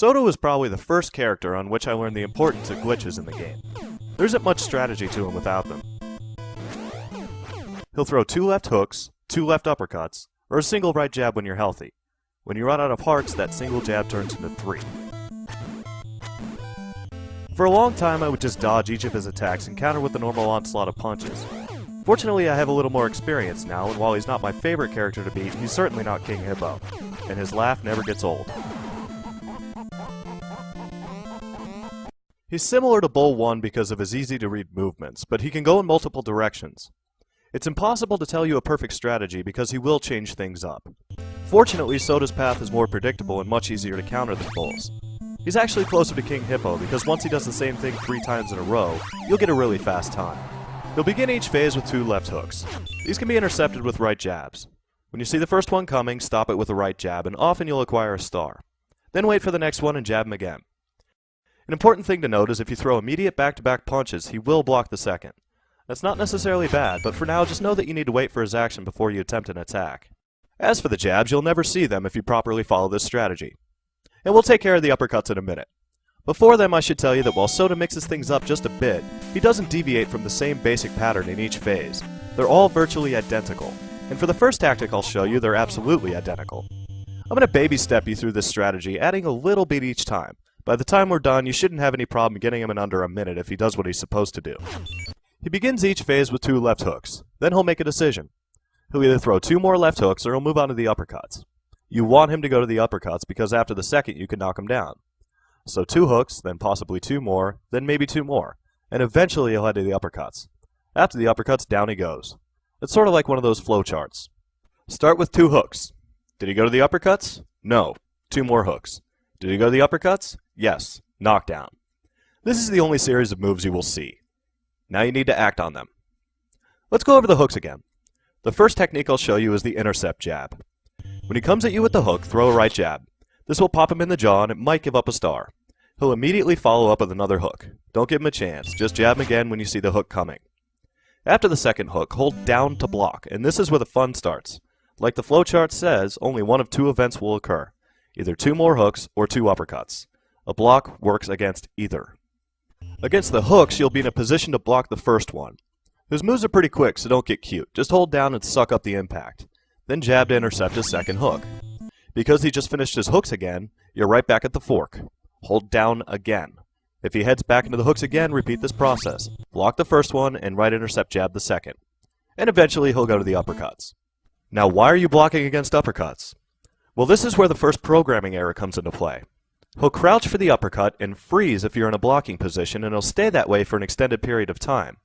Soto is probably the first character on which I learned the importance of glitches in the game. There isn't much strategy to him without them. He'll throw 2 left hooks, 2 left uppercuts, or a single right jab when you're healthy. When you run out of hearts, that single jab turns into 3. For a long time, I would just dodge each of his attacks and counter with the normal onslaught of punches. Fortunately, I have a little more experience now, and while he's not my favorite character to beat, he's certainly not King Hippo, and his laugh never gets old. He's similar to Bull 1 because of his easy-to-read movements, but he can go in multiple directions. It's impossible to tell you a perfect strategy because he will change things up. Fortunately, Soto's path is more predictable and much easier to counter than Bull's. He's actually closer to King Hippo because once he does the same thing 3 times in a row, you'll get a really fast time. He'll begin each phase with 2 left hooks. These can be intercepted with right jabs. When you see the first one coming, stop it with a right jab, and often you'll acquire a star. Then wait for the next one and jab him again. An important thing to note is if you throw immediate back-to-back punches, he will block the second. That's not necessarily bad, but for now just know that you need to wait for his action before you attempt an attack. As for the jabs, you'll never see them if you properly follow this strategy. And we'll take care of the uppercuts in a minute. Before them, I should tell you that while Soto mixes things up just a bit, he doesn't deviate from the same basic pattern in each phase. They're all virtually identical. And for the first tactic I'll show you, they're absolutely identical. I'm going to baby step you through this strategy, adding a little bit each time. By the time we're done, you shouldn't have any problem getting him in under a minute if he does what he's supposed to do. He begins each phase with 2 left hooks. Then he'll make a decision. He'll either throw 2 more left hooks or he'll move on to the uppercuts. You want him to go to the uppercuts because after the second you can knock him down. So 2 hooks, then possibly 2 more, then maybe 2 more, and eventually he'll head to the uppercuts. After the uppercuts, down he goes. It's sort of like one of those flow charts. Start with 2 hooks. Did he go to the uppercuts? No. 2 more hooks. Did he go to the uppercuts? Yes. Knockdown. This is the only series of moves you will see. Now you need to act on them. Let's go over the hooks again. The first technique I'll show you is the intercept jab. When he comes at you with the hook, throw a right jab. This will pop him in the jaw and it might give up a star. He'll immediately follow up with another hook. Don't give him a chance, just jab him again when you see the hook coming. After the second hook, hold down to block, and this is where the fun starts. Like the flowchart says, only one of 2 events will occur. Either 2 more hooks or 2 uppercuts. A block works against either. Against the hooks, you'll be in a position to block the first one. His moves are pretty quick, so don't get cute. Just hold down and suck up the impact. Then jab to intercept his second hook. Because he just finished his hooks again, you're right back at the fork. Hold down again. If he heads back into the hooks again, repeat this process. Block the first one and right intercept jab the second. And eventually he'll go to the uppercuts. Now why are you blocking against uppercuts? Well, this is where the first programming error comes into play. He'll crouch for the uppercut and freeze if you're in a blocking position, and he'll stay that way for an extended period of time.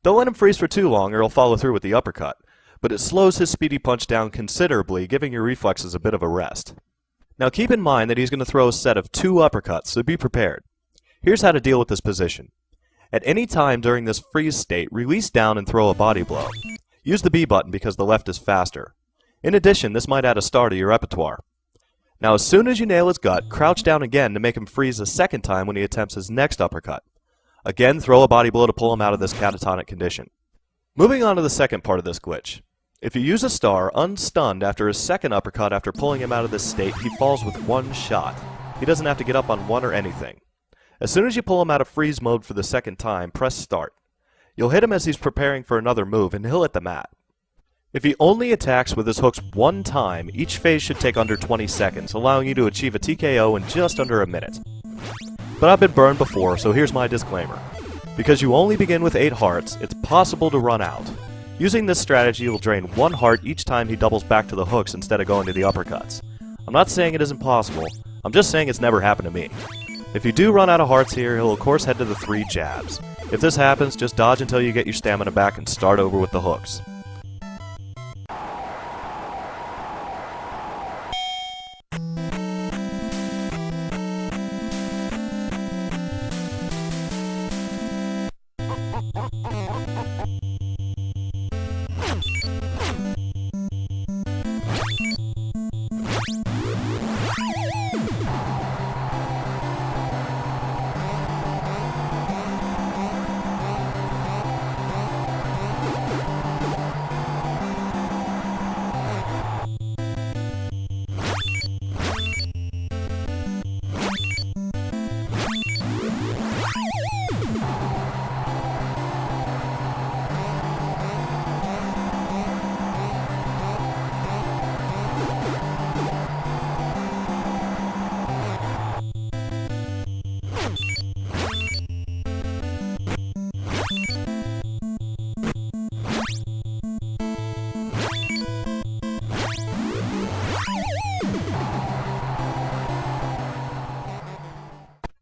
Don't let him freeze for too long or he'll follow through with the uppercut, but it slows his speedy punch down considerably, giving your reflexes a bit of a rest. Now keep in mind that he's going to throw a set of 2 uppercuts, so be prepared. Here's how to deal with this position. At any time during this freeze state, release down and throw a body blow. Use the B button because the left is faster. In addition, this might add a star to your repertoire. Now as soon as you nail his gut, crouch down again to make him freeze a second time when he attempts his next uppercut. Again, throw a body blow to pull him out of this catatonic condition. Moving on to the second part of this glitch. If you use a star unstunned after his second uppercut after pulling him out of this state, he falls with 1 shot. He doesn't have to get up on 1 or anything. As soon as you pull him out of freeze mode for the second time, press start. You'll hit him as he's preparing for another move and he'll hit the mat. If he only attacks with his hooks 1 time, each phase should take under 20 seconds, allowing you to achieve a TKO in just under a minute. But I've been burned before, so here's my disclaimer. Because you only begin with 8 hearts, it's possible to run out. Using this strategy will drain 1 heart each time he doubles back to the hooks instead of going to the uppercuts. I'm not saying it isn't possible, I'm just saying it's never happened to me. If you do run out of hearts here, he'll of course head to the 3 jabs. If this happens, just dodge until you get your stamina back and start over with the hooks.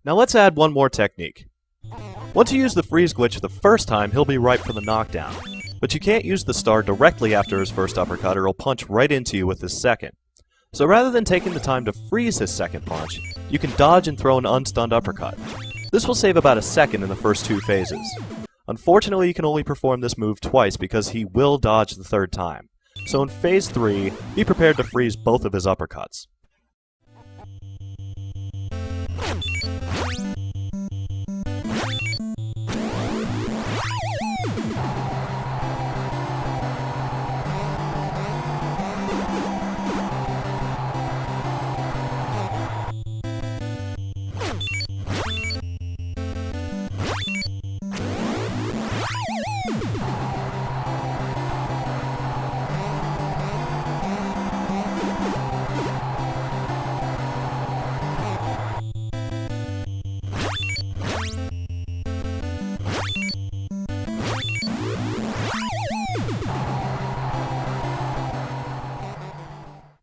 Now let's add one more technique. Once you use the freeze glitch the first time, he'll be ripe for the knockdown. But you can't use the star directly after his first uppercut or he'll punch right into you with his second. So rather than taking the time to freeze his second punch, you can dodge and throw an unstunned uppercut. This will save about a second in the first two phases. Unfortunately, you can only perform this move twice because he will dodge the third time. So in phase 3, be prepared to freeze both of his uppercuts.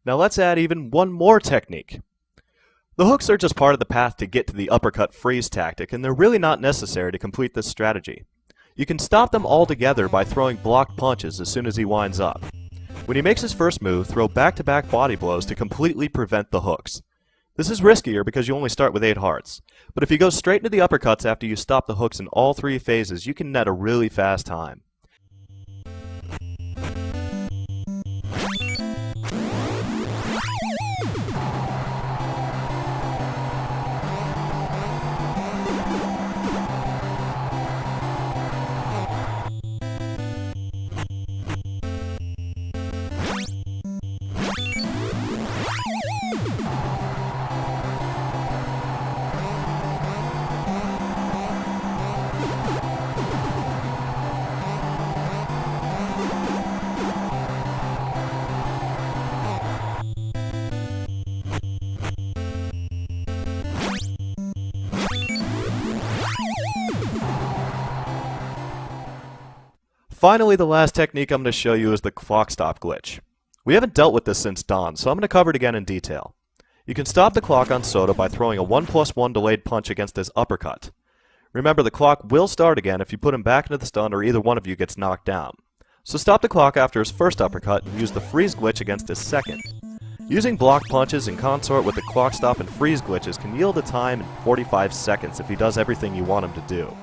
Now let's add even one more technique. The hooks are just part of the path to get to the uppercut freeze tactic, and they're really not necessary to complete this strategy. You can stop them altogether by throwing blocked punches as soon as he winds up. When he makes his first move, throw back-to-back body blows to completely prevent the hooks. This is riskier because you only start with 8 hearts, but if you go straight into the uppercuts after you stop the hooks in all 3 phases, you can net a really fast time. Finally, the last technique I'm going to show you is the clock stop glitch. We haven't dealt with this since Dawn, so I'm going to cover it again in detail. You can stop the clock on Soda by throwing a 1+1 delayed punch against his uppercut. Remember, the clock will start again if you put him back into the stun or either one of you gets knocked down. So stop the clock after his first uppercut and use the freeze glitch against his second. Using block punches in consort with the clock stop and freeze glitches can yield a time in 45 seconds if he does everything you want him to do.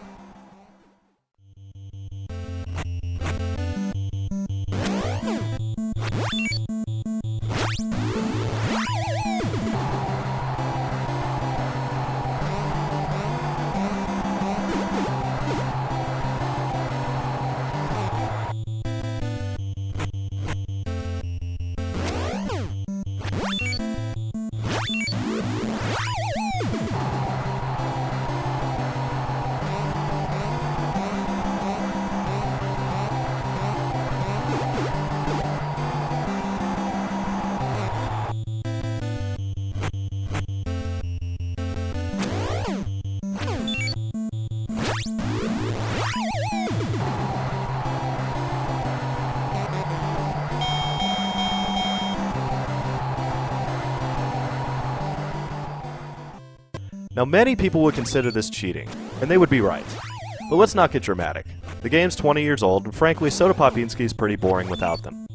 Now, many people would consider this cheating, and they would be right. But let's not get dramatic. The game's 20 years old, and frankly, Soda Popinski is pretty boring without them.